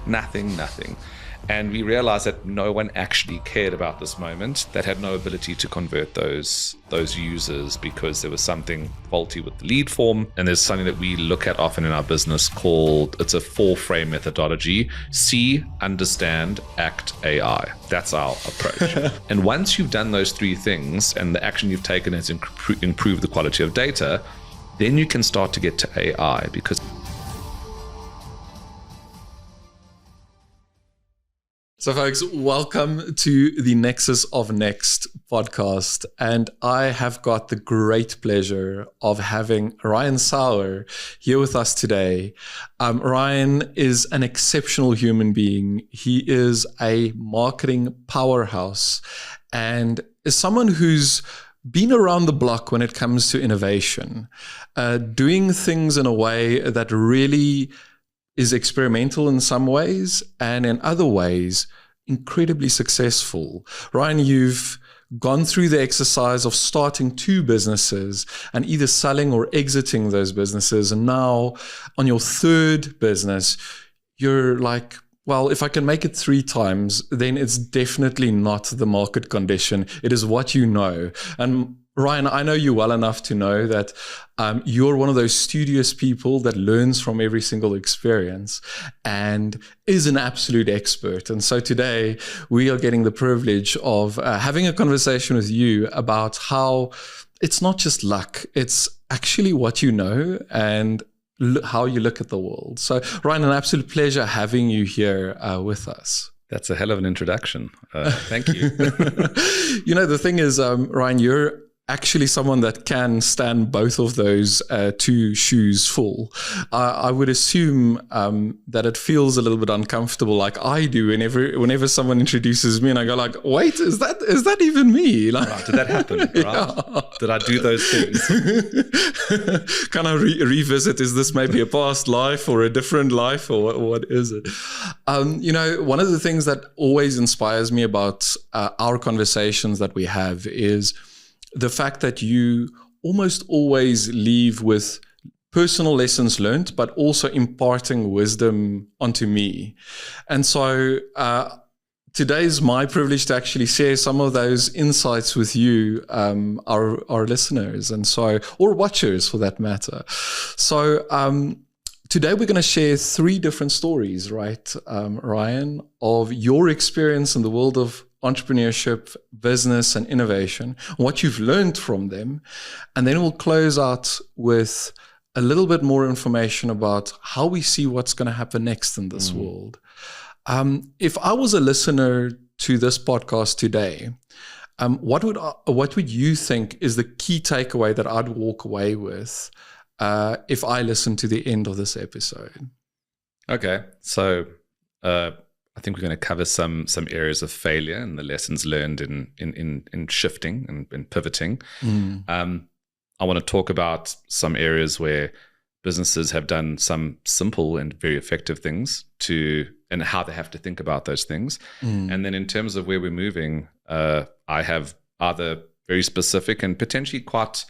Nothing. And we realized that no one actually cared about this moment, that had no ability to convert those users because there was something faulty with the lead form. And there's something that we look at often in our business called, it's a 4-frame methodology: see, understand, act, AI. That's our approach. And once you've done those 3 things and the action you've taken has improved the quality of data, then you can start to get to AI. Because so folks, welcome to the Nexus of Next podcast. And I have got the great pleasure of having Ryan Sauer here with us today. Ryan is an exceptional human being. He is a marketing powerhouse and is someone who's been around the block when it comes to innovation, doing things in a way that really is experimental in some ways, and in other ways, incredibly successful. Ryan, you've gone through the exercise of starting 2 businesses and either selling or exiting those businesses. And now on your 3rd business, you're like, well, if I can make it 3 times, then it's definitely not the market condition. It is what you know. And Ryan, I know you well enough to know that you're one of those studious people that learns from every single experience and is an absolute expert. And so today we are getting the privilege of having a conversation with you about how it's not just luck, it's actually what you know and how you look at the world. So Ryan, an absolute pleasure having you here with us. that's a hell of an introduction. Thank you. You know, the thing is, Ryan, you're actually someone that can stand both of those 2 shoes full. I would assume that it feels a little bit uncomfortable, like I do whenever someone introduces me and I go like, wait, is that even me? Like, Right, did that happen? Right? Yeah. Did I do those things? Can I revisit, is this maybe a past life or a different life, or what is it? You know, one of the things that always inspires me about our conversations that we have is the fact that you almost always leave with personal lessons learned, but also imparting wisdom onto me. And so today is my privilege to actually share some of those insights with you, our listeners, and so, or watchers for that matter. So today we're going to share 3 different stories, right, Ryan, of your experience in the world of entrepreneurship, business, and innovation, what you've learned from them. And then we'll close out with a little bit more information about how we see what's going to happen next in this world. If I was a listener to this podcast today, what would you think is the key takeaway that I'd walk away with if I listened to the end of this episode? Okay, so I think we're going to cover some areas of failure and the lessons learned in shifting and pivoting. I want to talk about some areas where businesses have done some simple and very effective things and how they have to think about those things. And then in terms of where we're moving, I have either very specific and potentially quite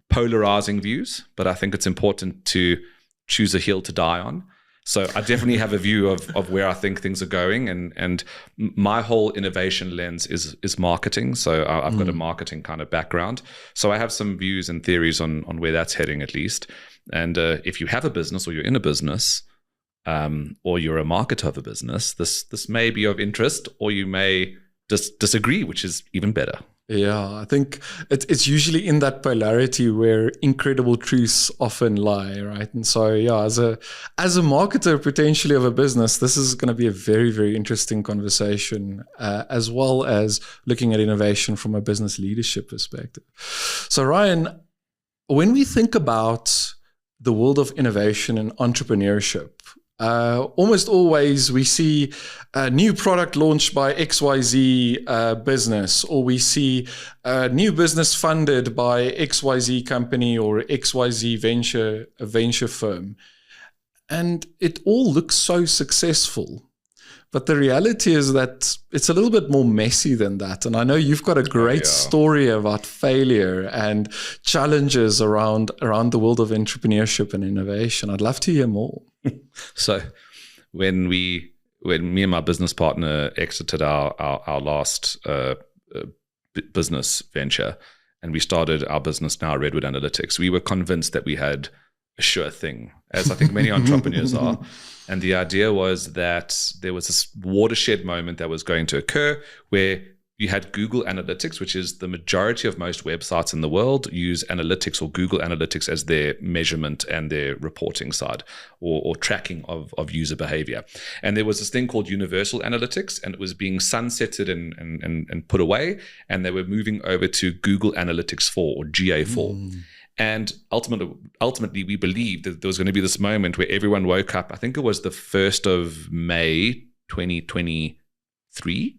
polarizing views, but I think it's important to choose a hill to die on. So I definitely have a view of where I think things are going, and my whole innovation lens is marketing. So I've got a marketing kind of background. So I have some views and theories on where that's heading at least. And if you have a business or you're in a business, or you're a marketer of a business, this may be of interest, or you may disagree, which is even better. Yeah, I think it's usually in that polarity where incredible truths often lie, right? And so, yeah, as a marketer potentially of a business, this is going to be a very, very interesting conversation, as well as looking at innovation from a business leadership perspective. So, Ryan, when we think about the world of innovation and entrepreneurship, almost always we see a new product launched by XYZ business, or we see a new business funded by XYZ company or XYZ venture firm. And it all looks so successful. But the reality is that it's a little bit more messy than that. And I know you've got a great story about failure and challenges around the world of entrepreneurship and innovation. I'd love to hear more. So when we when me and my business partner exited our last business venture, and we started our business now, Redwood Analytics, we were convinced that we had a sure thing, as I think many entrepreneurs are. And the idea was that there was this watershed moment that was going to occur where you had Google Analytics, which is the majority of most websites in the world use analytics or Google Analytics as their measurement and their reporting side or tracking of user behavior. And there was this thing called Universal Analytics, and it was being sunsetted and put away. And they were moving over to Google Analytics 4 or GA4. And ultimately, we believed that there was going to be this moment where everyone woke up. I think it was the 1st of May, 2023.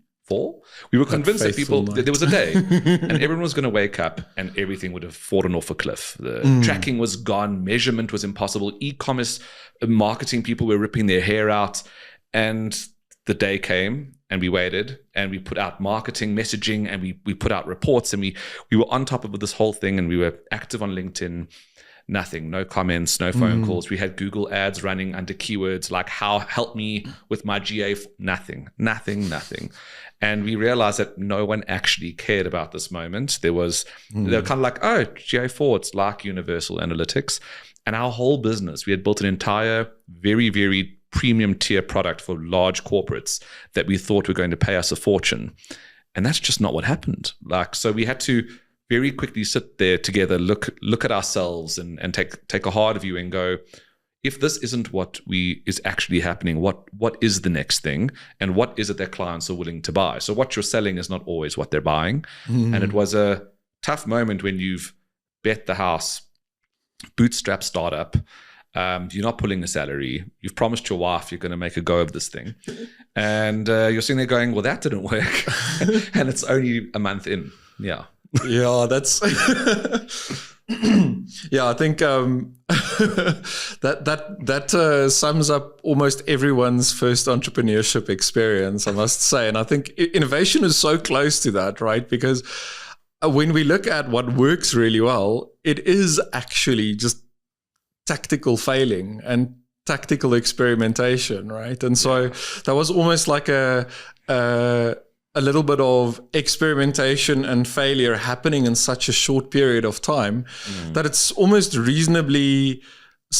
We were convinced that there was a day and everyone was going to wake up and everything would have fallen off a cliff. The tracking was gone. Measurement was impossible. E-commerce marketing people were ripping their hair out. And the day came and we waited and we put out marketing messaging and we put out reports and we were on top of this whole thing and we were active on LinkedIn. Nothing, no comments, no phone calls. We had Google ads running under keywords like help me with my GA. Nothing. And we realized that no one actually cared about this moment. They were kind of like, oh, GA4, it's like Universal Analytics. And our whole business, we had built an entire very, very premium tier product for large corporates that we thought were going to pay us a fortune. And that's just not what happened. So we had to very quickly sit there together, look at ourselves and take a hard view and go, if this isn't what is actually happening, what is the next thing, and what is it that clients are willing to buy? So what you're selling is not always what they're buying. And it was a tough moment when you've bet the house, bootstrap startup, you're not pulling a salary, you've promised your wife you're going to make a go of this thing, and you're sitting there going, well, that didn't work. And it's only a month in. Yeah, that's yeah, I think that sums up almost everyone's first entrepreneurship experience, I must say. And I think innovation is so close to that, right? Because when we look at what works really well, it is actually just tactical failing and tactical experimentation, right? And so that was almost like a little bit of experimentation and failure happening in such a short period of time that it's almost reasonably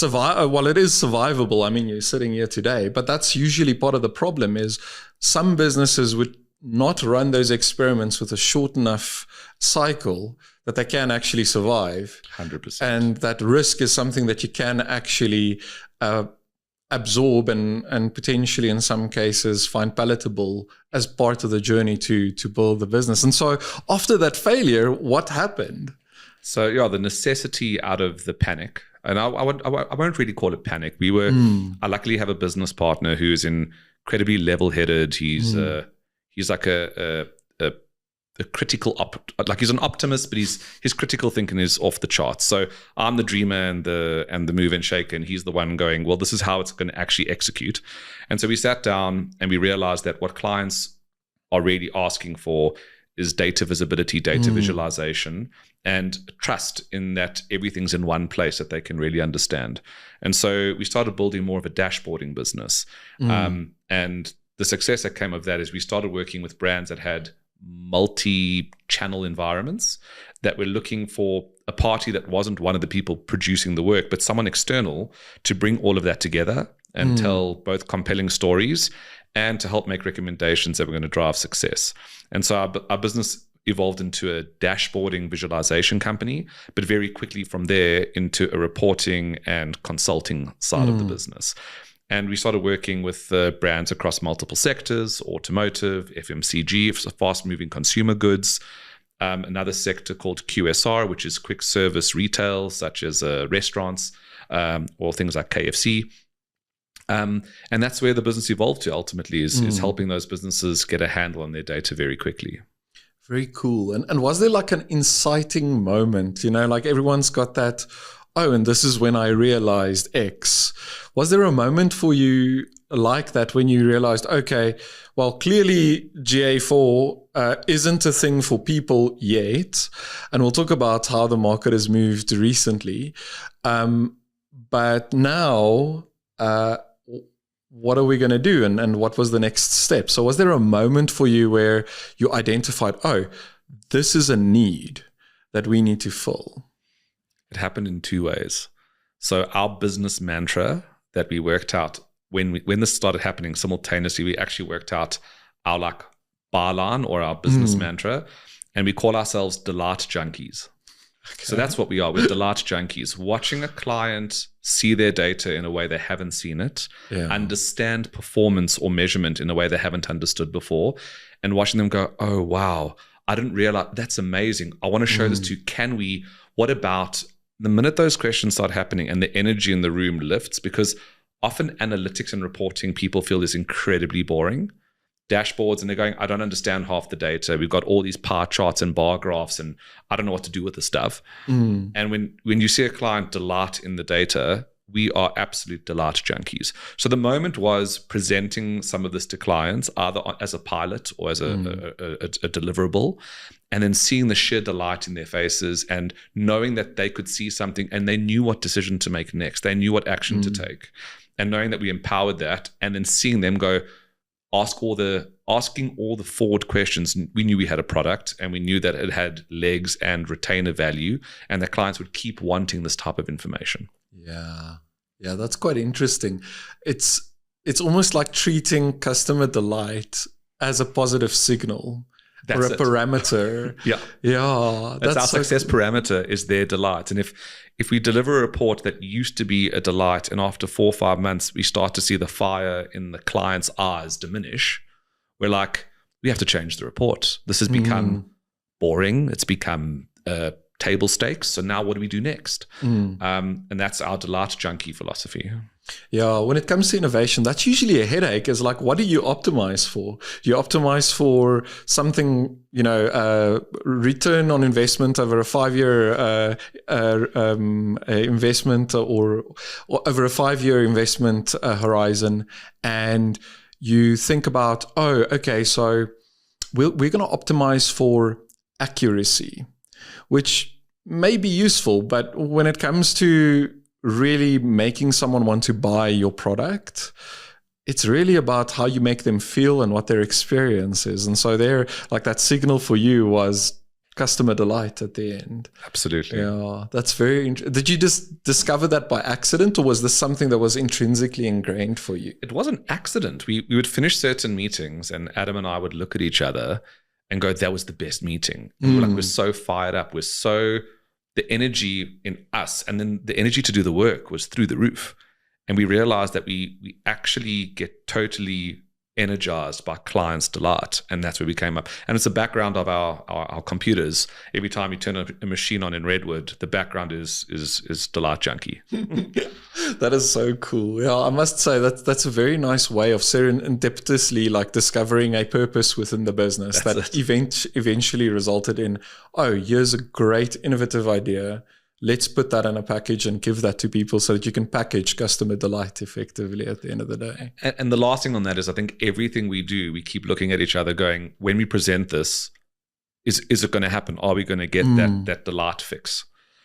well, it is survivable. I mean, you're sitting here today, but that's usually part of the problem is some businesses would not run those experiments with a short enough cycle that they can actually survive. 100%. And that risk is something that you can actually absorb and potentially in some cases find palatable as part of the journey to build the business. And so after that failure, what happened? So the necessity out of the panic, and I won't really call it panic. I luckily have a business partner who's incredibly level-headed. He's like a critical he's an optimist, but his critical thinking is off the charts. So I'm the dreamer and the move and shake, and he's the one going, well, this is how it's going to actually execute. And so we sat down and we realized that what clients are really asking for is data visibility, data visualization, and trust in that everything's in one place that they can really understand. And so we started building more of a dashboarding business. And the success that came of that is we started working with brands that had multi-channel environments that were looking for a party that wasn't one of the people producing the work, but someone external to bring all of that together and tell both compelling stories and to help make recommendations that were going to drive success. And so our business evolved into a dashboarding visualization company, but very quickly from there into a reporting and consulting side of the business. And we started working with brands across multiple sectors: automotive, FMCG, fast-moving consumer goods. Another sector called QSR, which is quick service retail, such as restaurants or things like KFC. And that's where the business evolved to ultimately is helping those businesses get a handle on their data very quickly. Very cool. And was there like an inciting moment? Like everyone's got that, oh, and this is when I realized X. Was there a moment for you like that when you realized, okay, well, clearly GA4 isn't a thing for people yet. And we'll talk about how the market has moved recently. But now, what are we going to do? And what was the next step? So was there a moment for you where you identified, oh, this is a need that we need to fill? It happened in two ways. So our business mantra that we worked out when this started happening simultaneously, we actually worked out our like byline or our business mantra, and we call ourselves delight junkies. Okay. So that's what we are. We're delight junkies, watching a client see their data in a way they haven't seen it, understand performance or measurement in a way they haven't understood before, and watching them go, oh, wow, I didn't realize, that's amazing. I want to show this to you. Can we, what about the minute those questions start happening and the energy in the room lifts, because often analytics and reporting people feel is incredibly boring. Dashboards, and they're going, I don't understand half the data. We've got all these pie charts and bar graphs, and I don't know what to do with the stuff. And when you see a client delight in the data, we are absolute delight junkies. So the moment was presenting some of this to clients, either as a pilot or as a deliverable, and then seeing the sheer delight in their faces and knowing that they could see something and they knew what decision to make next. They knew what action to take. And knowing that we empowered that, and then seeing them go, asking all the forward questions. We knew we had a product, and we knew that it had legs and retainer value, and that clients would keep wanting this type of information. Yeah, that's quite interesting. It's almost like treating customer delight as a positive signal. Or a parameter. That's our success parameter, is their delight. And if we deliver a report that used to be a delight, and after 4 or 5 months we start to see the fire in the client's eyes diminish, we're like, we have to change the report. This has become boring. It's become table stakes. So now what do we do next? And that's our delight junkie philosophy. Yeah, when it comes to innovation, that's usually a headache. Is like, what do you optimize for? Do you optimize for something, return on investment over a 5-year investment or over a 5-year investment horizon? And you think about, oh, okay, so we're going to optimize for accuracy, which may be useful, but when it comes to really making someone want to buy your product, it's really about how you make them feel and what their experience is. And so there, like, that signal for you was customer delight at the end. Absolutely. Yeah, that's very interesting. Did you just discover that by accident, or was this something that was intrinsically ingrained for you? It was an accident. We would finish certain meetings, and Adam and I would look at each other and go, that was the best meeting. And we're so fired up. The energy in us, and then the energy to do the work, was through the roof. And we realized that we actually get totally energized by clients' delight. And that's where we came up. And it's the background of our computers. Every time you turn a machine on in Redwood, the background is delight junkie. That is so cool. Yeah, I must say that's a very nice way of serendipitously, like, discovering a purpose within the business eventually resulted in, oh, here's a great innovative idea. Let's put that in a package and give that to people so that you can package customer delight effectively at the end of the day. And the last thing on that is, I think everything we do, we keep looking at each other going, when we present this, is it going to happen? Are we going to get that delight fix?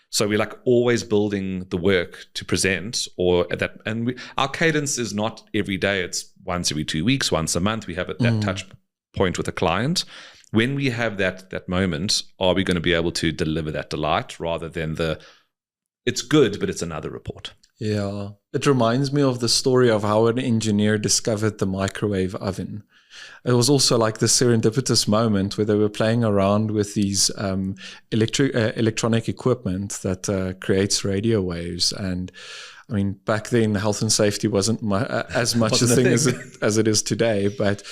So we're like always building the work to present, or that. And our cadence is not every day. It's once every 2 weeks, once a month. We have that touch point with a client. When we have that moment, are we going to be able to deliver that delight rather than it's good, but it's another report? Yeah. It reminds me of the story of how an engineer discovered the microwave oven. It was also like the serendipitous moment where they were playing around with these electronic equipment that creates radio waves. And I mean, back then, health and safety wasn't as much a thing as it is today. But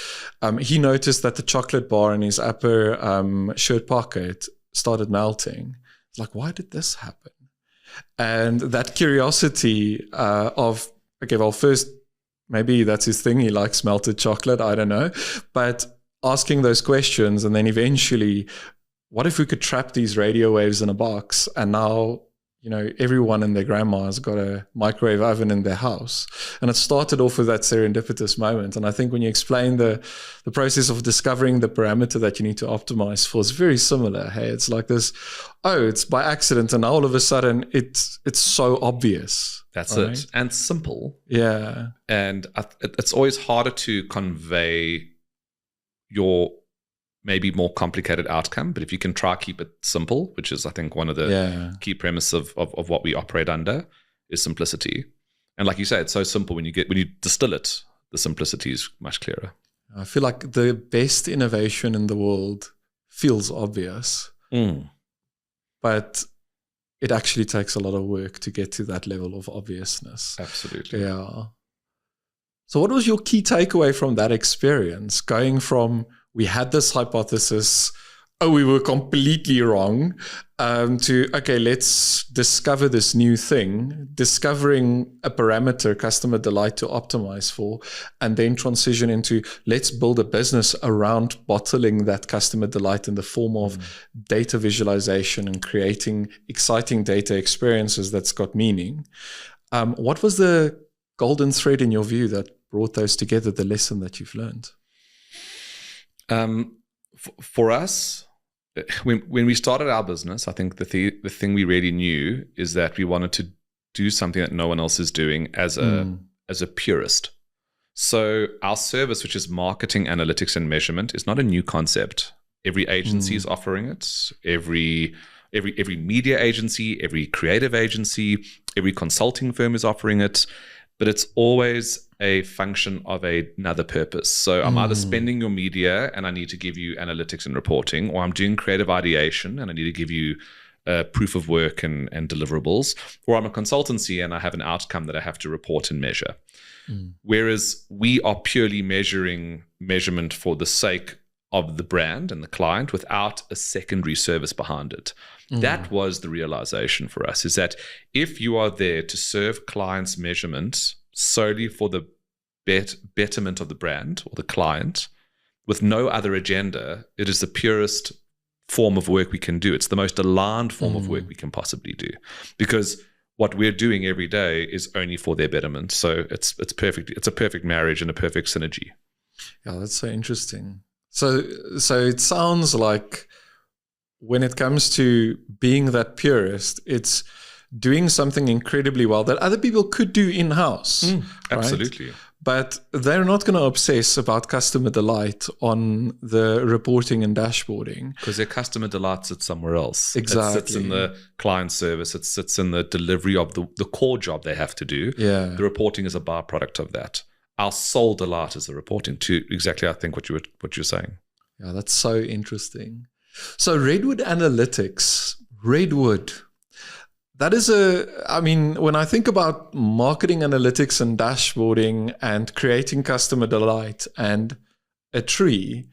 he noticed that the chocolate bar in his upper shirt pocket started melting. It's like, why did this happen? And that curiosity of, okay, well, first, maybe that's his thing. He likes melted chocolate. I don't know. But asking those questions, and then eventually, what if we could trap these radio waves in a box, and now everyone and their grandma has got a microwave oven in their house. And it started off with that serendipitous moment. And I think when you explain the process of discovering the parameter that you need to optimize for, it's very similar. Hey, it's like this, it's by accident. And all of a sudden it's so obvious. That's right? It. And simple. Yeah. And it's always harder to convey your maybe more complicated outcome, but if you can try keep it simple, which is I think one of the key premise of what we operate under, is simplicity. And like you say, it's so simple when you distill it, the simplicity is much clearer. I feel like the best innovation in the world feels obvious, but it actually takes a lot of work to get to that level of obviousness. Absolutely. Yeah. So what was your key takeaway from that experience, going from we had this hypothesis, we were completely wrong, to, okay, let's discover this new thing, discovering a parameter, customer delight, to optimize for, and then transition into let's build a business around bottling that customer delight in the form of data visualization and creating exciting data experiences that's got meaning. What was the golden thread in your view that brought those together, the lesson that you've learned? For us, when we started our business, I think the thing we really knew is that we wanted to do something that no one else is doing as a purist. So our service, which is marketing, analytics, and measurement, is not a new concept. Every agency is offering it. Every media agency, every creative agency, every consulting firm is offering it. But it's always a function of another purpose. So I'm either spending your media and I need to give you analytics and reporting, or I'm doing creative ideation and I need to give you proof of work and deliverables, or I'm a consultancy and I have an outcome that I have to report and measure. Whereas we are purely measurement for the sake of the brand and the client without a secondary service behind it. That was the realization for us, is that if you are there to serve clients' measurement solely for the betterment of the brand or the client with no other agenda, it is the purest form of work we can do. It's the most aligned form of work we can possibly do, because what we're doing every day is only for their betterment. So it's perfect. It's a perfect marriage and a perfect synergy. Yeah, that's so interesting. So it sounds like when it comes to being that purist, it's doing something incredibly well that other people could do in-house. Absolutely. Right? But they're not going to obsess about customer delight on the reporting and dashboarding. Because their customer delight sits somewhere else. Exactly. It sits in the client service. It sits in the delivery of the core job they have to do. Yeah. The reporting is a byproduct of that. Our sole delight is the reporting, to exactly, I think, what you're saying. Yeah, that's so interesting. So Redwood Analytics, that is when I think about marketing analytics and dashboarding and creating customer delight and a tree,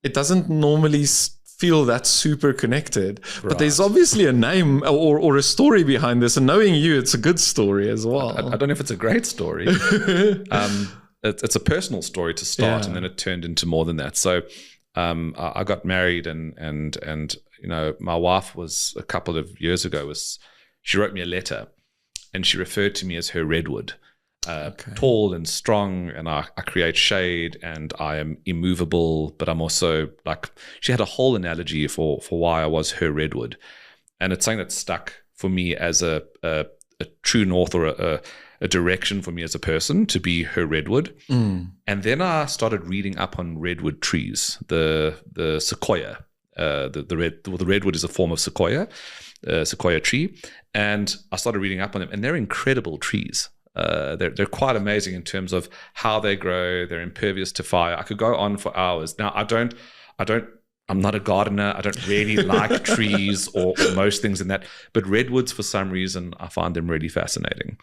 it doesn't normally feel that super connected. Right. But there's obviously a name or a story behind this. And knowing you, it's a good story as well. I don't know if it's a great story. It's a personal story to start, and then it turned into more than that. So I got married, and my wife was a couple of years ago she wrote me a letter, and she referred to me as her redwood, tall and strong, and I create shade, and I am immovable, but I'm also she had a whole analogy for why I was her redwood, and it's something that stuck for me as a true north, or a direction for me as a person, to be her redwood. And then I started reading up on redwood trees, the sequoia. The redwood is a form of sequoia tree, and I started reading up on them, and they're incredible trees. They're quite amazing in terms of how they grow. They're impervious to fire. I could go on for hours. Now I'm not a gardener. I don't really like trees or most things in that, but redwoods, for some reason, I find them really fascinating.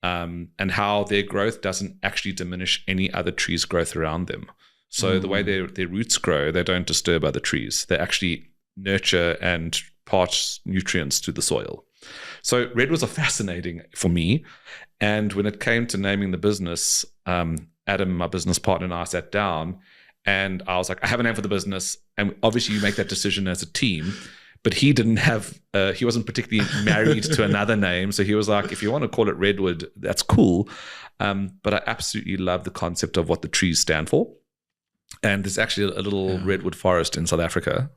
And how their growth doesn't actually diminish any other trees' growth around them. So the way their roots grow, they don't disturb other trees. They actually nurture and pass nutrients to the soil. So redwoods are fascinating for me. And when it came to naming the business, Adam, my business partner, and I sat down, and I was like, I have a name for the business. And obviously you make that decision as a team. but he didn't have, he wasn't particularly married to another name. So he was like, if you want to call it Redwood, that's cool. But I absolutely love the concept of what the trees stand for. And there's actually a little redwood forest in South Africa.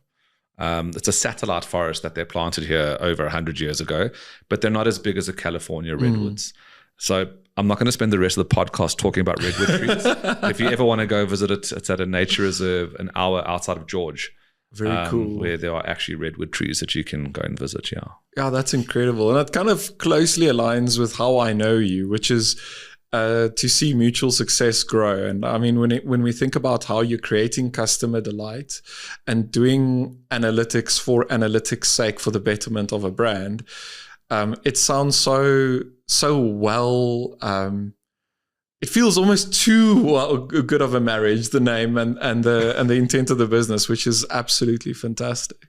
It's a satellite forest that they planted here over 100 years ago, but they're not as big as the California redwoods. So I'm not going to spend the rest of the podcast talking about redwood trees. If you ever want to go visit it, it's at a nature reserve an hour outside of George. Very cool. Where there are actually redwood trees that you can go and visit, Yeah, that's incredible. And it kind of closely aligns with how I know you, which is to see mutual success grow. And I mean, when we think about how you're creating customer delight and doing analytics for analytics' sake for the betterment of a brand, it sounds so well. It feels almost too good of a marriage, the name and the intent of the business, which is absolutely fantastic.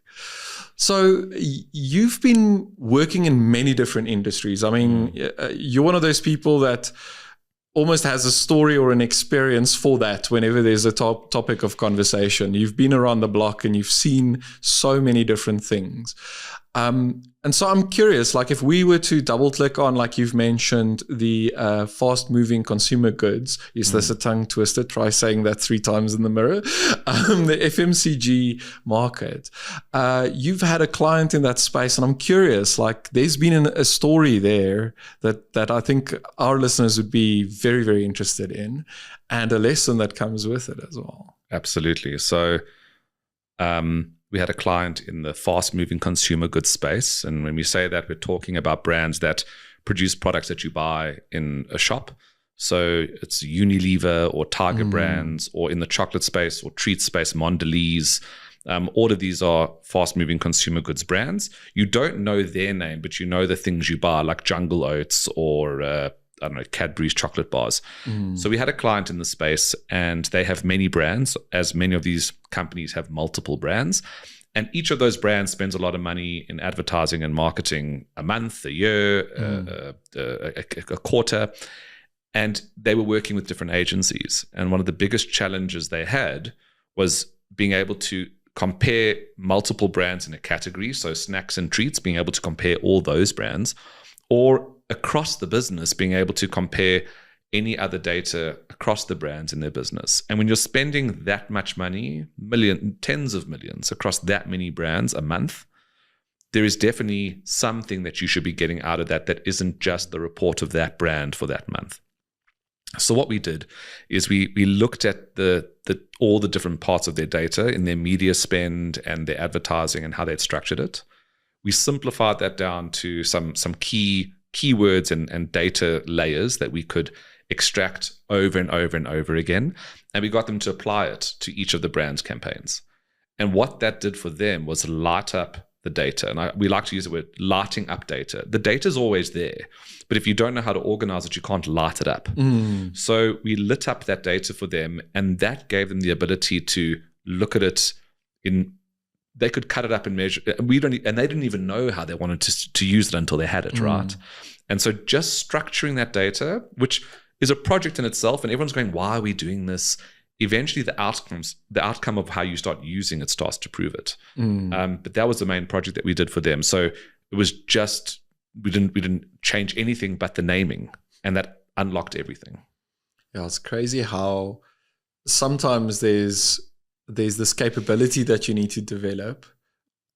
So you've been working in many different industries. I mean, you're one of those people that almost has a story or an experience for that whenever there's a topic of conversation. You've been around the block and you've seen so many different things. And so I'm curious, like if we were to double click on, like you've mentioned, the fast moving consumer goods, is this a tongue twister? Try saying that 3 times in the mirror. The FMCG market. You've had a client in that space, and I'm curious, like there's been a story there that I think our listeners would be very, very interested in, and a lesson that comes with it as well. Absolutely. So, we had a client in the fast-moving consumer goods space. And when we say that, we're talking about brands that produce products that you buy in a shop. So it's Unilever or Tiger brands, or in the chocolate space or treat space, Mondelez. All of these are fast-moving consumer goods brands. You don't know their name, but you know the things you buy, like Jungle Oats or I don't know, Cadbury's chocolate bars. So we had a client in the space, and they have many brands, as many of these companies have multiple brands. And each of those brands spends a lot of money in advertising and marketing a month, a year, a quarter. And they were working with different agencies. And one of the biggest challenges they had was being able to compare multiple brands in a category. So snacks and treats, being able to compare all those brands, or across the business, being able to compare any other data across the brands in their business. And when you're spending that much money, tens of millions across that many brands a month, there is definitely something that you should be getting out of that isn't just the report of that brand for that month. So what we did is we looked at all the different parts of their data in their media spend and their advertising and how they'd structured it. We simplified that down to some keywords and data layers that we could extract over and over and over again. And we got them to apply it to each of the brand's campaigns. And what that did for them was light up the data. And we like to use the word lighting up data. The data is always there, but if you don't know how to organize it, you can't light it up. So we lit up that data for them, and that gave them the ability to look at it they could cut it up and measure. And they didn't even know how they wanted to use it until they had it, right? And so just structuring that data, which is a project in itself, and everyone's going, why are we doing this? Eventually the outcome of how you start using it starts to prove it. But that was the main project that we did for them. So it was just, we didn't change anything but the naming, and that unlocked everything. Yeah, it's crazy how sometimes there's this capability that you need to develop,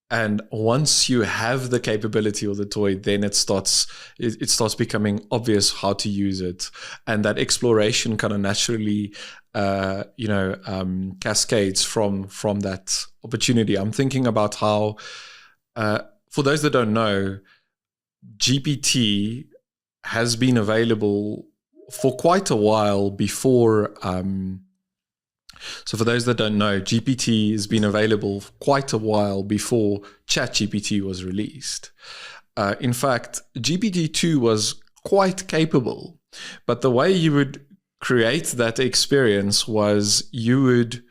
and once you have the capability or the toy, then it starts becoming obvious how to use it, and that exploration kind of naturally cascades from that opportunity. I'm thinking about how for those that don't know, GPT has been available for quite a while before so for those that don't know, GPT has been available quite a while before ChatGPT was released. In fact, GPT-2 was quite capable, but the way you would create that experience was you would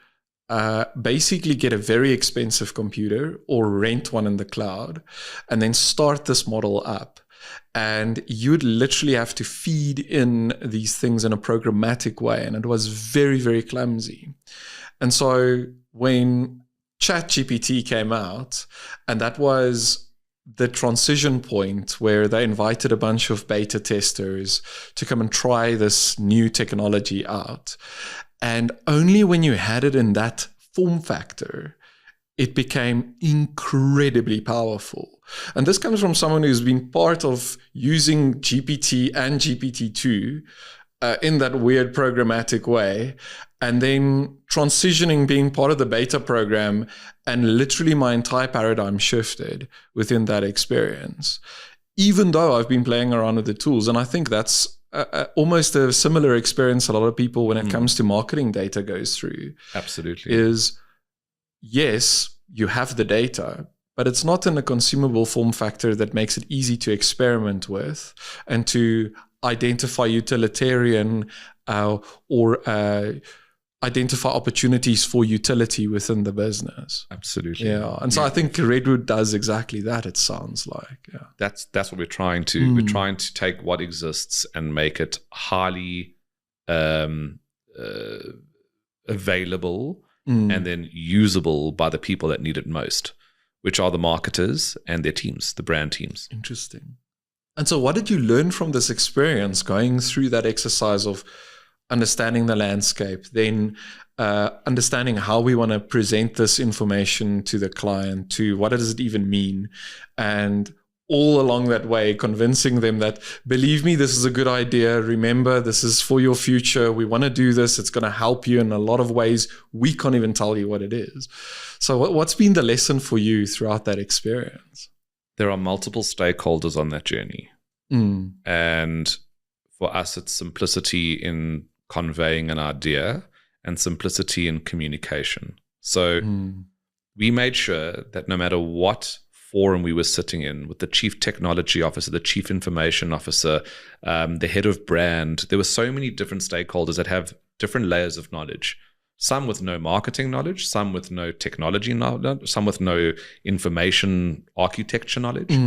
basically get a very expensive computer or rent one in the cloud and then start this model up. And you'd literally have to feed in these things in a programmatic way. And it was very, very clumsy. And so when ChatGPT came out, and that was the transition point where they invited a bunch of beta testers to come and try this new technology out. And only when you had it in that form factor, it became incredibly powerful. And this comes from someone who's been part of using GPT and GPT-2 in that weird programmatic way, and then transitioning, being part of the beta program, and literally my entire paradigm shifted within that experience, even though I've been playing around with the tools. And I think that's almost a similar experience a lot of people when it comes to marketing data goes through. Absolutely. Is, yes, you have the data, but it's not in a consumable form factor that makes it easy to experiment with and to identify utilitarian or identify opportunities for utility within the business. Absolutely. Yeah. And so I think Redwood does exactly that, it sounds like. Yeah. That's what we're trying to we're trying to take what exists and make it highly available and then usable by the people that need it most, which are the marketers and their teams, the brand teams. Interesting. And so what did you learn from this experience going through that exercise of understanding the landscape, then understanding how we want to present this information to the client, to what does it even mean, and all along that way convincing them that, believe me, this is a good idea, remember, this is for your future, we want to do this, it's going to help you in a lot of ways, we can't even tell you what it is. So what's been the lesson for you throughout that experience? There are multiple stakeholders on that journey. And for us, it's simplicity in conveying an idea and simplicity in communication. So we made sure that no matter what forum we were sitting in, with the chief technology officer, the chief information officer, the head of brand, there were so many different stakeholders that have different layers of knowledge. Some with no marketing knowledge, some with no technology knowledge, some with no information architecture knowledge.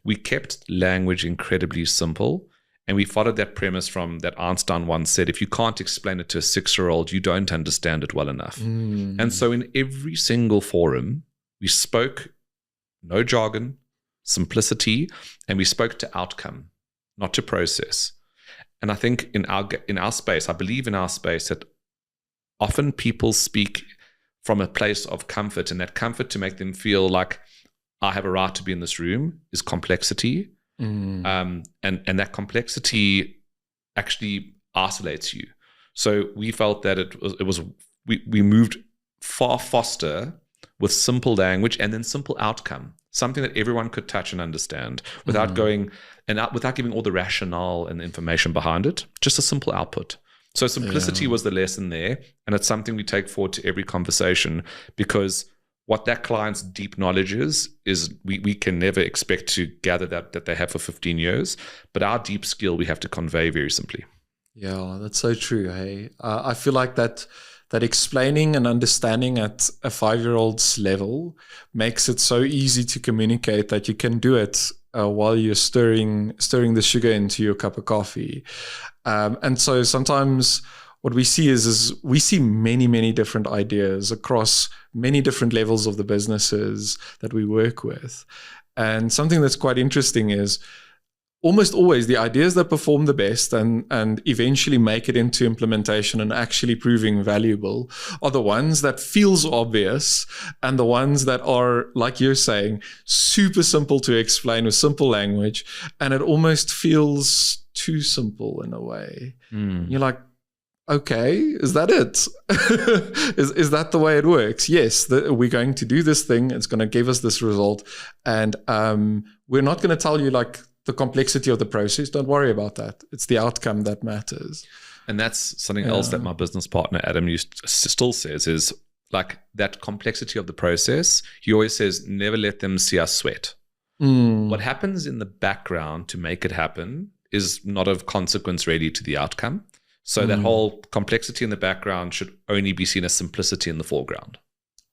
We kept language incredibly simple, and we followed that premise from that Einstein once said, if you can't explain it to a 6-year-old, you don't understand it well enough. And so in every single forum, we spoke no jargon, simplicity, and we spoke to outcome, not to process. And I think in our space, I believe in our space that often people speak from a place of comfort, and that comfort to make them feel like I have a right to be in this room is complexity. And that complexity actually isolates you. So we felt that we moved far faster with simple language and then simple outcome, something that everyone could touch and understand without without giving all the rationale and the information behind it, just a simple output. So simplicity was the lesson there, and it's something we take forward to every conversation, because what that client's deep knowledge is we can never expect to gather that they have for 15 years, but our deep skill we have to convey very simply. Yeah, that's so true. Hey, I feel like that explaining and understanding at a 5-year-old's level makes it so easy to communicate that you can do it while you're stirring the sugar into your cup of coffee. And so sometimes what we see is we see many, many different ideas across many different levels of the businesses that we work with. And something that's quite interesting is almost always the ideas that perform the best and eventually make it into implementation and actually proving valuable are the ones that feels obvious and the ones that are, like you're saying, super simple to explain with simple language, and it almost feels too simple in a way. You're like, okay, is that it? is that the way it works? Yes, we're going to do this thing. It's going to give us this result. And we're not going to tell you like the complexity of the process. Don't worry about that. It's the outcome that matters. And that's something else that my business partner, Adam, still says is like that complexity of the process. He always says, never let them see us sweat. What happens in the background to make it happen is not of consequence really to the outcome. So that whole complexity in the background should only be seen as simplicity in the foreground.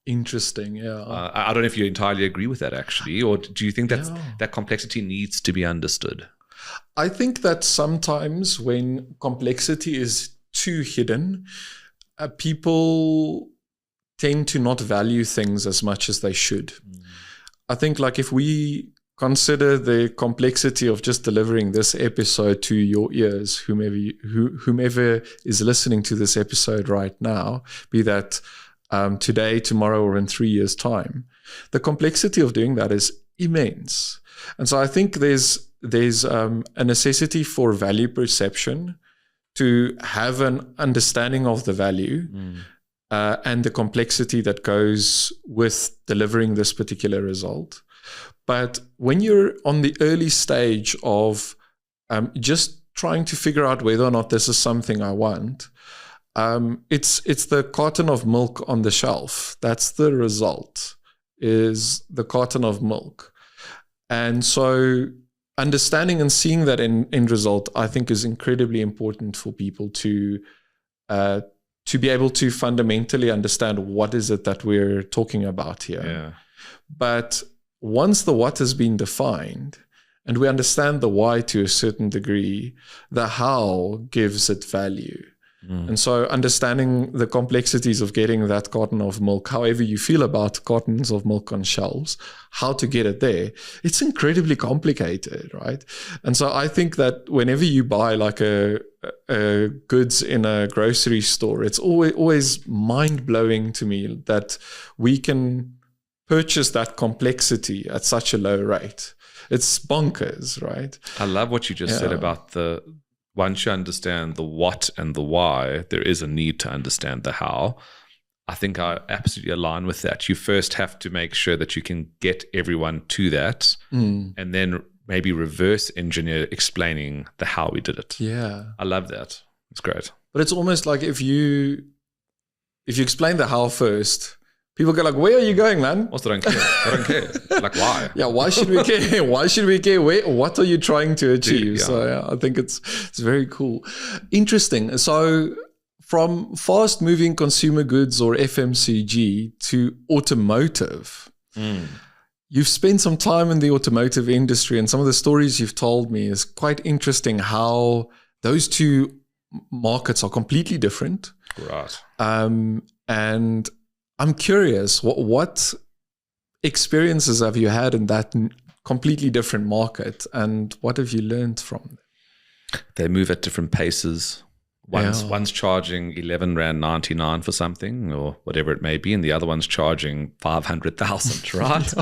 Interesting, yeah. I don't know if you entirely agree with that, actually, or do you think that complexity needs to be understood? I think that sometimes when complexity is too hidden, people tend to not value things as much as they should. I think like if we consider the complexity of just delivering this episode to your ears, whomever is listening to this episode right now, be that today, tomorrow, or in 3 years' time, the complexity of doing that is immense. And so I think there's a necessity for value perception, to have an understanding of the value and the complexity that goes with delivering this particular result. But when you're on the early stage of just trying to figure out whether or not this is something I want, it's the carton of milk on the shelf. That's the result, is the carton of milk. And so understanding and seeing that end result, I think, is incredibly important for people to be able to fundamentally understand what is it that we're talking about here. Yeah. But once the what has been defined and we understand the why to a certain degree, the how gives it value. And so understanding the complexities of getting that carton of milk, however you feel about cartons of milk on shelves, how to get it there, it's incredibly complicated, right? And so I think that whenever you buy like a goods in a grocery store, it's always mind-blowing to me that we can purchase that complexity at such a low rate. It's bonkers, right? I love what you just said about once you understand the what and the why, there is a need to understand the how. I think I absolutely align with that. You first have to make sure that you can get everyone to that, and then maybe reverse engineer explaining the how we did it. Yeah. I love that. It's great. But it's almost like if you explain the how first, people go like, where are you going, man? Also, don't care. I don't care. Like, why? Yeah, why should we care? Why should we care? What are you trying to achieve? Yeah. So I think it's very cool. Interesting. So from fast-moving consumer goods or FMCG to automotive, you've spent some time in the automotive industry, and some of the stories you've told me is quite interesting how those two markets are completely different. Right. And I'm curious, what experiences have you had in that completely different market, and what have you learned from them? They move at different paces. One's charging 11 Rand 99 for something or whatever it may be, and the other one's charging 500,000, right?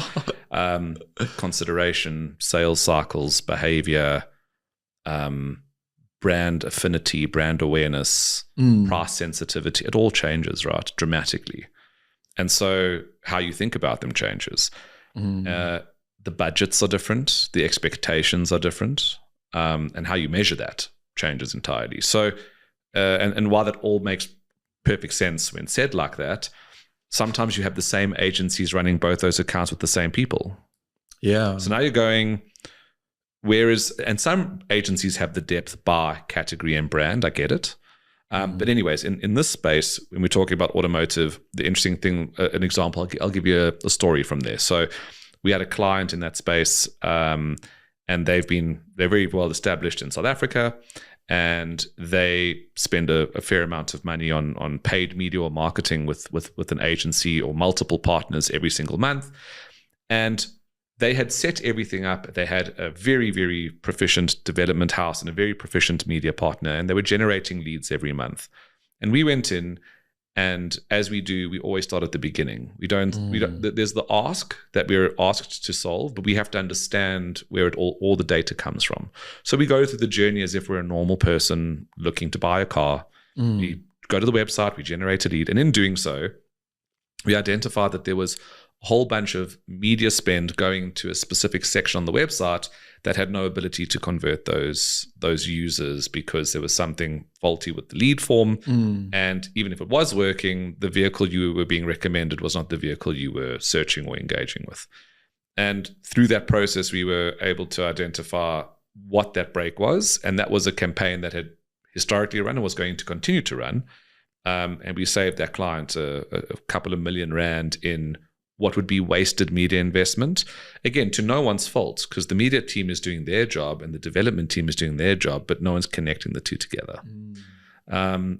Consideration, sales cycles, behavior, brand affinity, brand awareness, price sensitivity, it all changes, right, dramatically. And so how you think about them changes. The budgets are different, the expectations are different, and how you measure that changes entirely. So, and while that all makes perfect sense when said like that, sometimes you have the same agencies running both those accounts with the same people. Yeah. So now you're going, and some agencies have the depth by category and brand, I get it. But anyways, in this space, when we're talking about automotive, the interesting thing, an example, I'll give you a story from there. So we had a client in that space, and they're very well established in South Africa, and they spend a fair amount of money on paid media or marketing with an agency or multiple partners every single month. And they had set everything up. They had a very, very proficient development house and a very proficient media partner, and they were generating leads every month. And we went in, and as we do, we always start at the beginning. We don't. There's the ask that we're asked to solve, but we have to understand where all the data comes from. So we go through the journey as if we're a normal person looking to buy a car. We go to the website, we generate a lead, and in doing so, we identified that there was a whole bunch of media spend going to a specific section on the website that had no ability to convert those users because there was something faulty with the lead form. And even if it was working, the vehicle you were being recommended was not the vehicle you were searching or engaging with. And through that process, we were able to identify what that break was. And that was a campaign that had historically run and was going to continue to run. And we saved that client a couple of million Rand in what would be wasted media investment. Again, to no one's fault, because the media team is doing their job and the development team is doing their job, but no one's connecting the two together.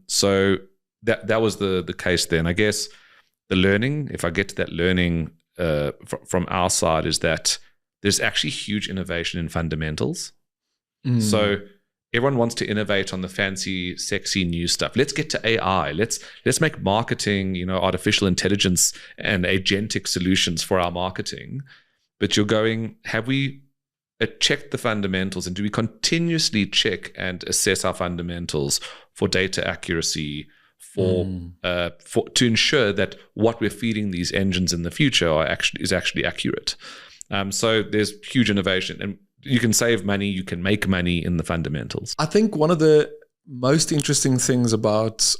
So that was the case then. I guess the learning, if I get to that learning from our side, is that there's actually huge innovation in fundamentals. So everyone wants to innovate on the fancy, sexy new stuff. Let's get to AI. Let's make marketing, artificial intelligence and agentic solutions for our marketing. But you're going, have we checked the fundamentals, and do we continuously check and assess our fundamentals for data accuracy, to ensure that what we're feeding these engines in the future is actually accurate? So there's huge innovation, and you can save money, you can make money in the fundamentals. I think one of the most interesting things about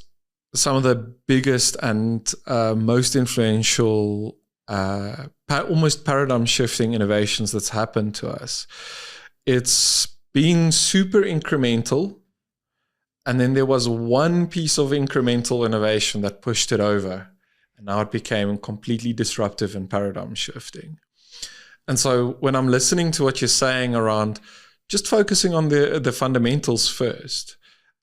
some of the biggest and most influential, almost paradigm shifting innovations that's happened to us, it's been super incremental. And then there was one piece of incremental innovation that pushed it over. And now it became completely disruptive and paradigm shifting. And so when I'm listening to what you're saying around just focusing on the fundamentals first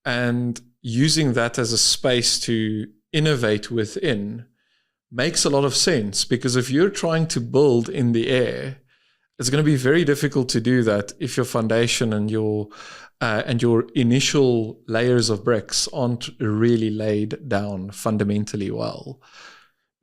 and using that as a space to innovate within makes a lot of sense, because if you're trying to build in the air, it's going to be very difficult to do that if your foundation and your initial layers of bricks aren't really laid down fundamentally well.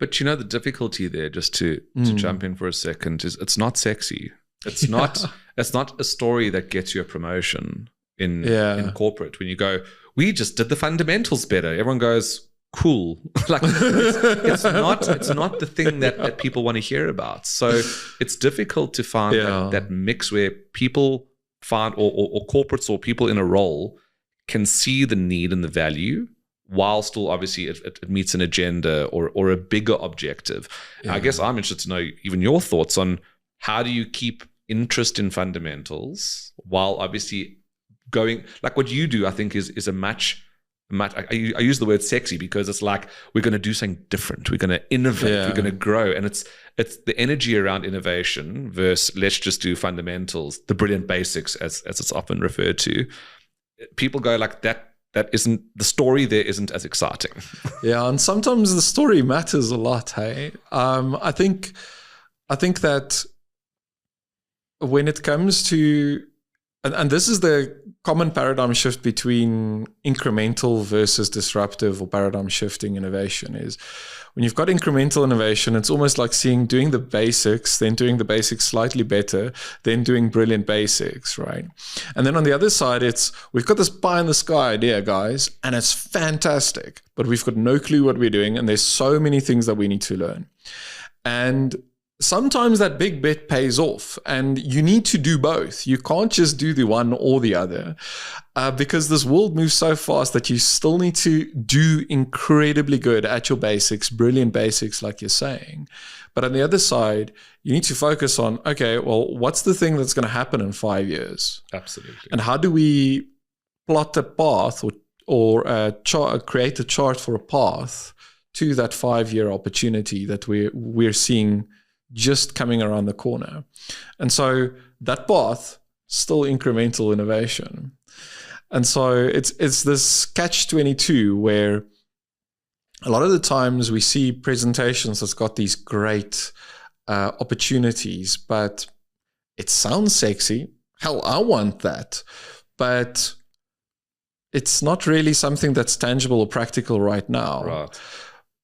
But the difficulty there, just to jump in for a second, is it's not sexy. It's not it's not a story that gets you a promotion in corporate. When you go, we just did the fundamentals better, everyone goes, cool. Like it's not the thing that people want to hear about. So it's difficult to find that mix where people find or corporates or people in a role can see the need and the value, while still obviously it meets an agenda or a bigger objective. Yeah. I guess I'm interested to know even your thoughts on how do you keep interest in fundamentals while obviously going, like what you do, I think is a much. I use the word sexy because it's like we're going to do something different. We're going to innovate. We're going to grow, and it's the energy around innovation versus let's just do fundamentals, the brilliant basics, as it's often referred to. People go like that. That isn't the story. There isn't as exciting. Yeah, and sometimes the story matters a lot. Hey, I think that when it comes to, and this is the common paradigm shift between incremental versus disruptive or paradigm shifting innovation, is when you've got incremental innovation, it's almost like doing the basics, then doing the basics slightly better, then doing brilliant basics, right? And then on the other side, we've got this pie in the sky idea, guys, and it's fantastic, but we've got no clue what we're doing, and there's so many things that we need to learn. And sometimes that big bet pays off, and you need to do both. You can't just do the one or the other, because this world moves so fast that you still need to do incredibly good at your basics, brilliant basics, like you're saying. But on the other side, you need to focus on, okay, well, what's the thing that's going to happen in 5 years? Absolutely. And how do we plot a path or create a chart for a path to that 5-year opportunity that we're seeing just coming around the corner? And so that path, still incremental innovation. And so it's this catch-22 where a lot of the times we see presentations that's got these great opportunities, but it sounds sexy. Hell, I want that. But it's not really something that's tangible or practical right now. Right.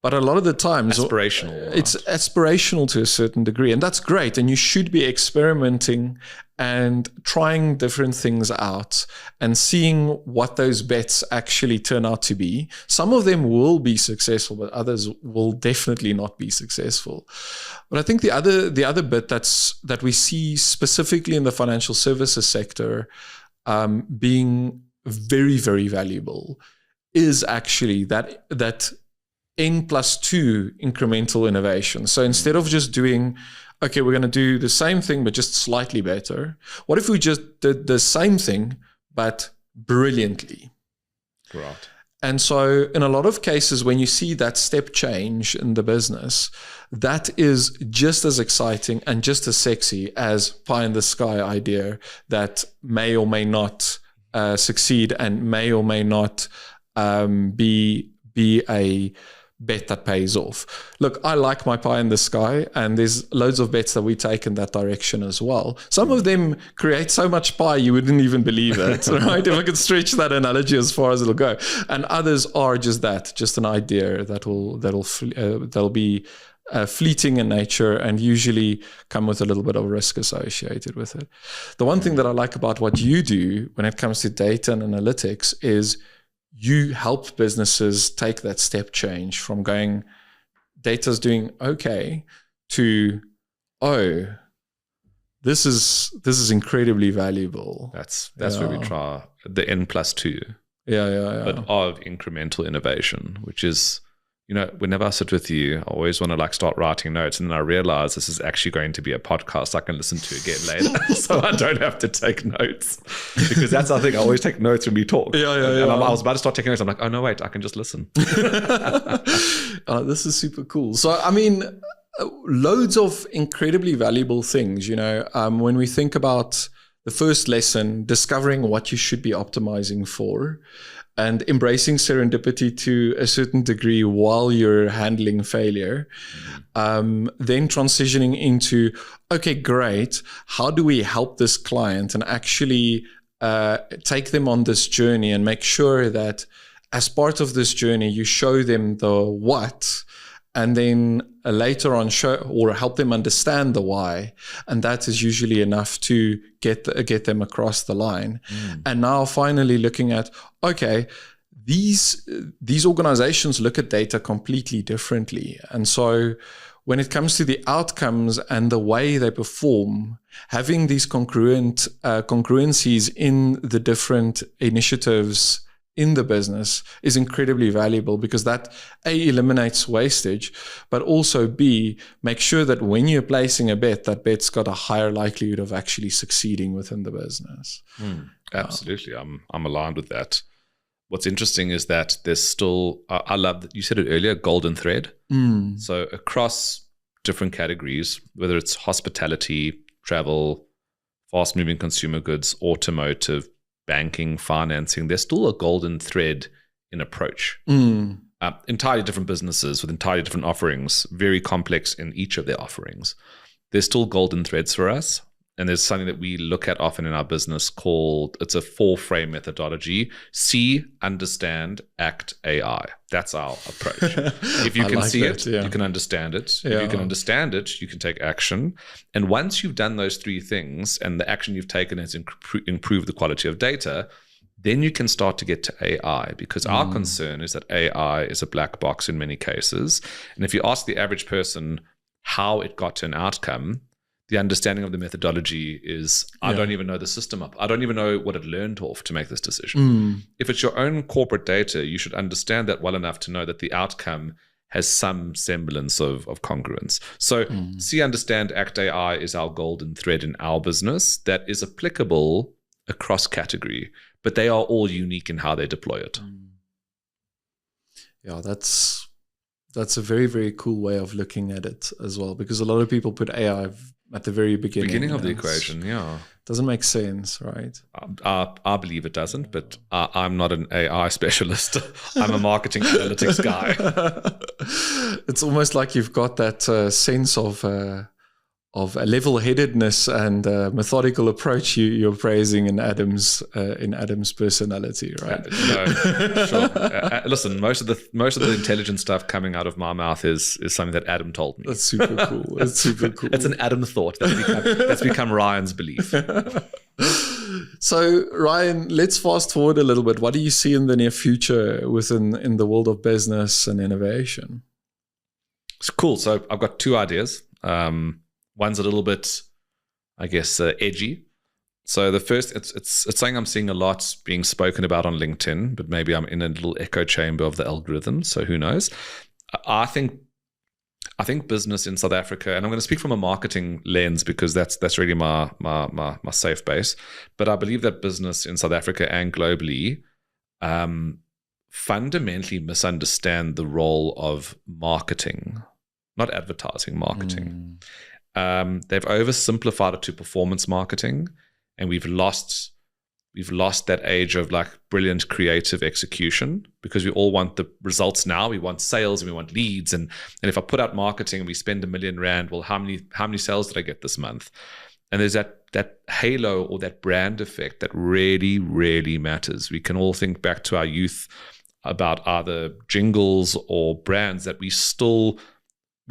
But a lot of the times, aspirational. Right? It's aspirational to a certain degree, and that's great. And you should be experimenting and trying different things out and seeing what those bets actually turn out to be. Some of them will be successful, but others will definitely not be successful. But I think the other bit that we see specifically in the financial services sector being very, very valuable is actually that N+2 incremental innovation. So instead of just doing, okay, we're going to do the same thing, but just slightly better. What if we just did the same thing, but brilliantly? Right. And so in a lot of cases, when you see that step change in the business, that is just as exciting and just as sexy as pie in the sky idea that may or may not succeed and may or may not be a bet that pays off. Look, I like my pie in the sky, and there's loads of bets that we take in that direction as well. Some of them create so much pie you wouldn't even believe it, right? If I could stretch that analogy as far as it'll go. And others are just an idea that'll be fleeting in nature and usually come with a little bit of risk associated with it. The one thing that I like about what you do when it comes to data and analytics is you help businesses take that step change from going, data's doing okay, to, oh, this is incredibly valuable. That's where we try the N+2. Yeah. But of incremental innovation, which is, whenever I sit with you, I always want to start writing notes, and then I realize this is actually going to be a podcast I can listen to again later, so I don't have to take notes, because that's the thing. I always take notes when we talk. Yeah. And I was about to start taking notes. I'm like, oh no, wait, I can just listen. This is super cool. So, loads of incredibly valuable things. When we think about the first lesson, discovering what you should be optimizing for, and embracing serendipity to a certain degree while you're handling failure, then transitioning into, okay, great, how do we help this client and actually take them on this journey and make sure that as part of this journey, you show them the what, and then later on show or help them understand the why, and that is usually enough to get them across the line. And now finally looking at, okay, these organizations look at data completely differently, and so when it comes to the outcomes and the way they perform, having these congruencies in the different initiatives in the business is incredibly valuable, because that A, eliminates wastage, but also B, make sure that when you're placing a bet, that bet's got a higher likelihood of actually succeeding within the business. Absolutely. I'm aligned with that. What's interesting is that there's still, I love that you said it earlier, golden thread. So across different categories, whether it's hospitality, travel, fast moving consumer goods, automotive, banking, financing, there's still a golden thread in approach. Entirely different businesses with entirely different offerings, very complex in each of their offerings. There's still golden threads for us. And there's something that we look at often in our business called, it's a 4-frame methodology: see, understand, act, AI. That's our approach. If you can see it, you can understand it. If you can understand it, you can take action. And once you've done those 3 things and the action you've taken has improved the quality of data, then you can start to get to AI, because our concern is that AI is a black box in many cases. And if you ask the average person how it got to an outcome, the understanding of the methodology is, I don't even know the system up. I don't even know what it learned off to make this decision. If it's your own corporate data, you should understand that well enough to know that the outcome has some semblance of congruence. So see, understand, act, AI is our golden thread in our business that is applicable across category, but they are all unique in how they deploy it. Yeah, that's a very, very cool way of looking at it as well, because a lot of people put AI at the very beginning of the equation. Doesn't make sense, right? I believe it doesn't, but I'm not an AI specialist. I'm a marketing analytics guy. It's almost like you've got that sense of a level-headedness and methodical approach you're praising in Adam's personality, right? Sure. Listen, most of the intelligent stuff coming out of my mouth is something that Adam told me. That's super cool. It's super cool. It's an Adam thought that's become Ryan's belief. So Ryan, let's fast forward a little bit. What do you see in the near future in the world of business and innovation? It's cool. So I've got 2 ideas. One's a little bit, I guess, edgy. So the first, it's something I'm seeing a lot being spoken about on LinkedIn, but maybe I'm in a little echo chamber of the algorithm. So who knows? I think business in South Africa, and I'm going to speak from a marketing lens because that's really my safe base. But I believe that business in South Africa and globally fundamentally misunderstand the role of marketing, not advertising, marketing. They've oversimplified it to performance marketing, and we've lost We've lost that age of like brilliant creative execution because we all want the results now. We want sales and we want leads. And if I put out marketing and we spend R1 million, well, how many sales did I get this month? And there's that halo or that brand effect that really, really matters. We can all think back to our youth about either jingles or brands that we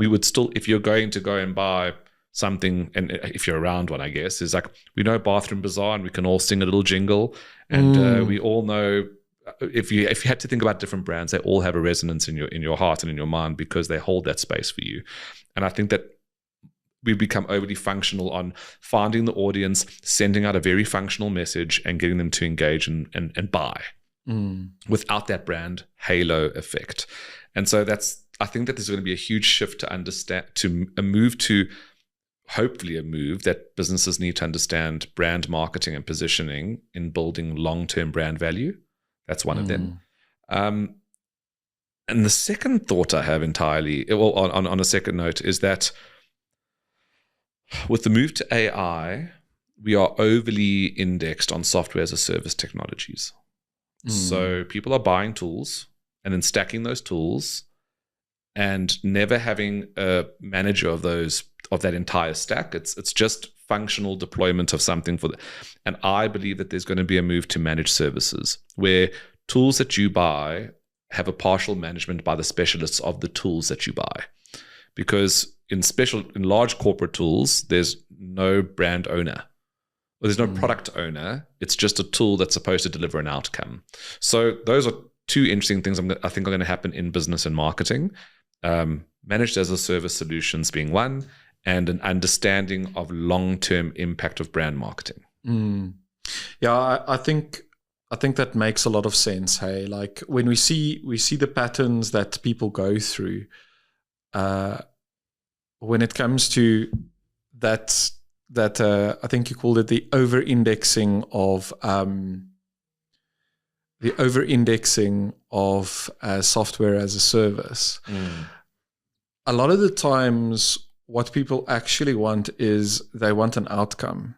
would still, if you're going to go and buy something, and if you're around one, I guess, is like, we know Bathroom Bazaar and we can all sing a little jingle. And we all know, if you had to think about different brands, they all have a resonance in your heart and in your mind because they hold that space for you. And I think that we become overly functional on finding the audience, sending out a very functional message and getting them to engage and buy without that brand halo effect. And so I think that there's going to be a huge shift to understand, hopefully a move that businesses need to understand brand marketing and positioning in building long-term brand value. That's one of them. And the second thought I have on a second note is that with the move to AI, we are overly indexed on software as a service technologies. So people are buying tools and then stacking those tools and never having a manager of that entire stack. It's just functional deployment of something and I believe that there's going to be a move to managed services where tools that you buy have a partial management by the specialists of the tools that you buy. Because in large corporate tools, there's no brand owner. Or there's no product owner. It's just a tool that's supposed to deliver an outcome. So those are two interesting things I think are going to happen in business and marketing. Managed as a service solutions being one, and an understanding of long-term impact of brand marketing. Yeah, I think that makes a lot of sense. Hey, like when we see the patterns that people go through, when it comes to that I think you called it the over-indexing of software as a service. A lot of the times what people actually want is they want an outcome.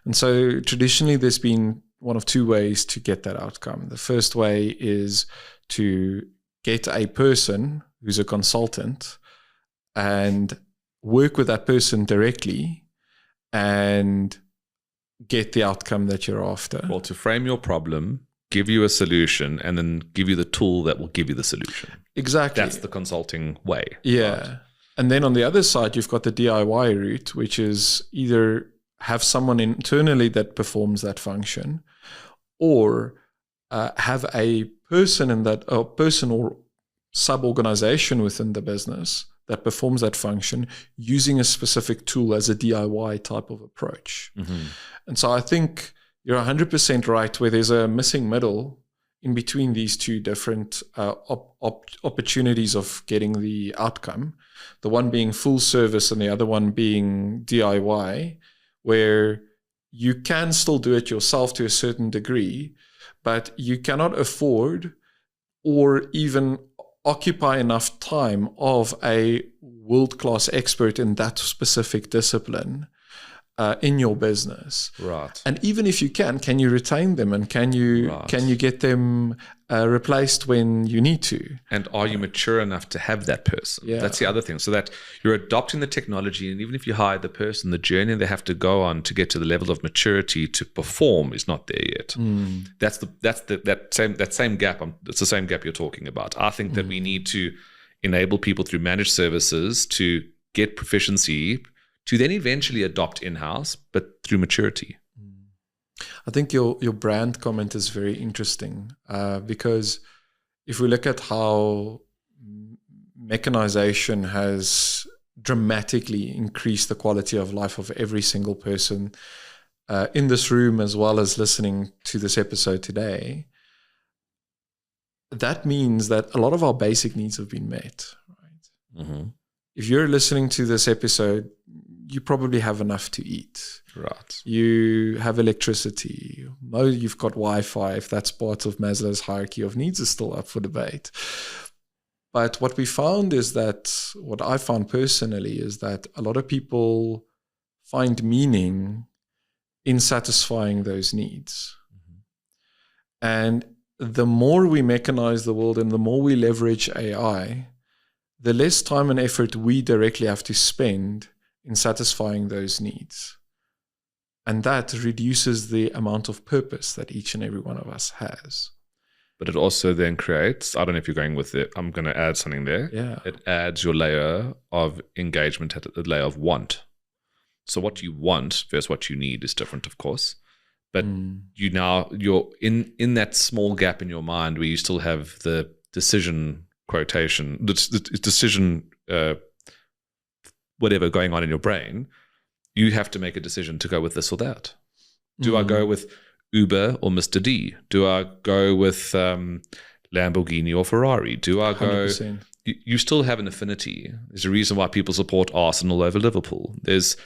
And so traditionally there's been one of two ways to get that outcome. The first way is to get a person who's a consultant and work with that person directly and get the outcome that you're after. Well, to frame your problem, give you a solution, and then give you the tool that will give you the solution. Exactly. That's the consulting way. Yeah. Right? And then on the other side, you've got the DIY route, which is either have someone internally that performs that function, or have a person or sub-organization within the business that performs that function using a specific tool as a DIY type of approach. And so I think you're 100% right where there's a missing middle in between these two different opportunities of getting the outcome, the one being full service and the other one being DIY, where you can still do it yourself to a certain degree, but you cannot afford or even occupy enough time of a world-class expert in that specific discipline in your business. Right. And even if you can you retain them, and can you get them replaced when you need to? And are you mature enough to have that person? Yeah. That's the other thing. So that you're adopting the technology, and even if you hire the person, the journey they have to go on to get to the level of maturity to perform is not there yet. That's that same gap. It's the same gap you're talking about. I think that we need to enable people through managed services to get proficiency, to then eventually adopt in-house, but through maturity. I think your brand comment is very interesting because if we look at how mechanization has dramatically increased the quality of life of every single person in this room, as well as listening to this episode today, that means that a lot of our basic needs have been met. Right? If you're listening to this episode, you probably have enough to eat. Right. You have electricity. You've got Wi-Fi, if that's part of Maslow's hierarchy of needs, is still up for debate. But what we found is that, what I found personally, is that a lot of people find meaning in satisfying those needs. And the more we mechanize the world and the more we leverage AI, the less time and effort we directly have to spend in satisfying those needs. And that reduces the amount of purpose that each and every one of us has. But it also then creates, I don't know if you're going with it, I'm going to add something there. Yeah. It adds your layer of engagement at the layer of want. So what you want versus what you need is different, of course. But you're in that small gap in your mind where you still have the decision quotation, the decision, whatever going on in your brain. You have to make a decision to go with this or that. Do I go with Uber or Mr. D? Do I go with Lamborghini or Ferrari? Do I go? 100%. You still have an affinity. There's a reason why people support Arsenal over Liverpool. There's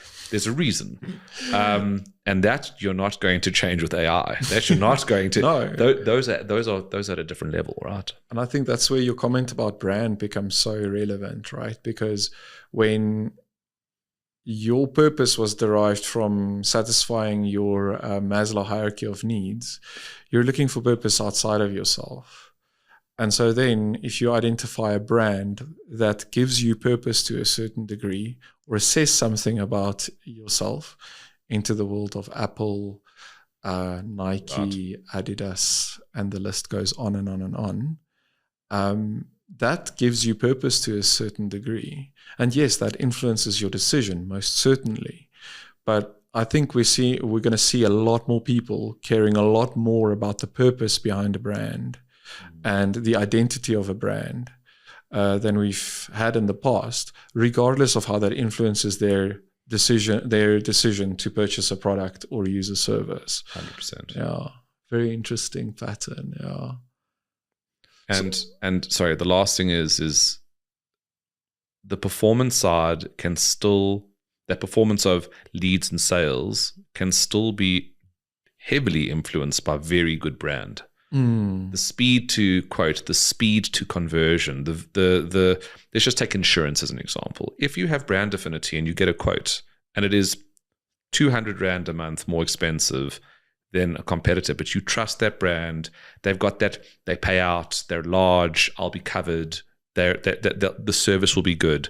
a reason, and that you're not going to change with AI. That you're not going to. No. Those are at a different level, right? And I think that's where your comment about brand becomes so relevant, right? Because when your purpose was derived from satisfying your Maslow hierarchy of needs, you're looking for purpose outside of yourself. And so then if you identify a brand that gives you purpose to a certain degree or says something about yourself into the world of Apple, Nike, Adidas, and the list goes on and on and on, that gives you purpose to a certain degree. And yes, that influences your decision, most certainly. But I think we're going to see a lot more people caring a lot more about the purpose behind a brand and the identity of a brand than we've had in the past, regardless of how that influences their decision to purchase a product or use a service. 100%. Yeah, very interesting pattern. Yeah. And sorry, the last thing is the performance side that performance of leads and sales can still be heavily influenced by very good brand. The speed to quote, the speed to conversion, the let's just take insurance as an example. If you have brand affinity and you get a quote and it is 200 Rand a month more expensive than a competitor, but you trust that brand, they've got that, they pay out, they're large, I'll be covered, the service will be good.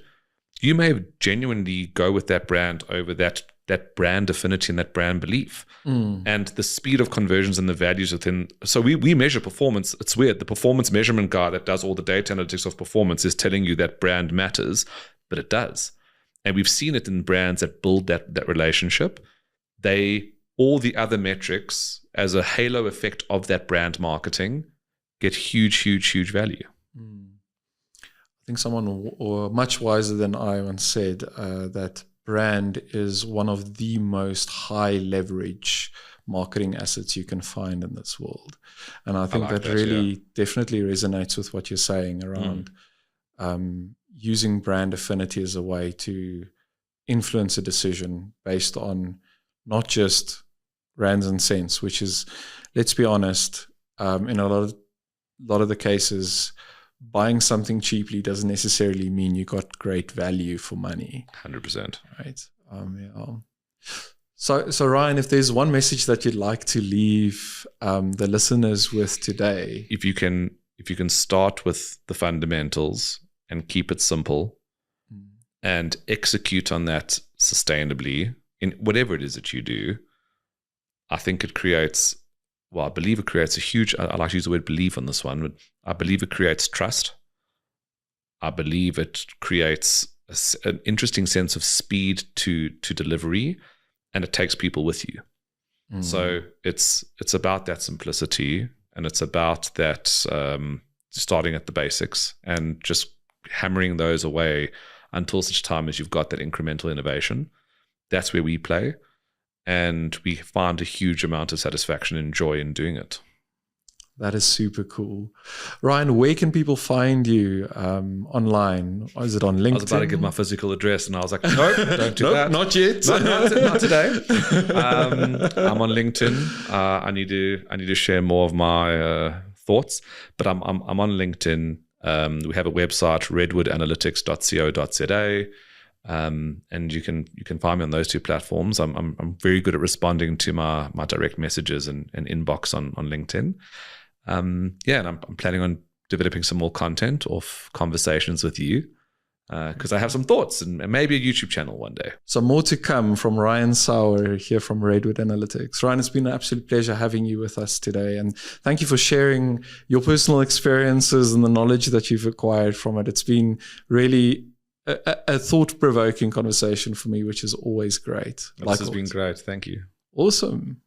You may genuinely go with that brand over that brand affinity and that brand belief. And the speed of conversions and the values within. So we measure performance. It's weird. The performance measurement guy that does all the data analytics of performance is telling you that brand matters, but it does. And we've seen it in brands that build that relationship. All the other metrics as a halo effect of that brand marketing get huge value. I think someone much wiser than I once said that brand is one of the most high leverage marketing assets you can find in this world. And I think that really definitely resonates with what you're saying around using brand affinity as a way to influence a decision based on not just rands and cents, which is, let's be honest, in a lot of the cases, buying something cheaply doesn't necessarily mean you got great value for money. 100%. Right. Yeah. So Ryan, if there's one message that you'd like to leave the listeners with today, if you can start with the fundamentals and keep it simple and execute on that sustainably in whatever it is that you do, I think it creates. Well, I believe it creates a huge, I like to use the word belief on this one, but I believe it creates trust. I believe it creates an interesting sense of speed to delivery, and it takes people with you. So it's about that simplicity, and it's about that starting at the basics and just hammering those away until such time as you've got that incremental innovation. That's where we play. And we find a huge amount of satisfaction and joy in doing it. That is super cool. Ryan, where can people find you online? Is it on LinkedIn? I was about to give my physical address and I was like, no, don't do that. Not yet. Not today. I'm on LinkedIn. I need to share more of my thoughts, but I'm on LinkedIn. We have a website, redwoodanalytics.co.za. And you can find me on those two platforms. I'm very good at responding to my direct messages and inbox on LinkedIn. And I'm planning on developing some more content off conversations with you, because I have some thoughts and maybe a YouTube channel one day. So more to come from Ryan Sauer here from Redwood Analytics. Ryan, it's been an absolute pleasure having you with us today. And thank you for sharing your personal experiences and the knowledge that you've acquired from it. It's been really a thought-provoking conversation for me, which is always great. This has been great. Thank you. Awesome.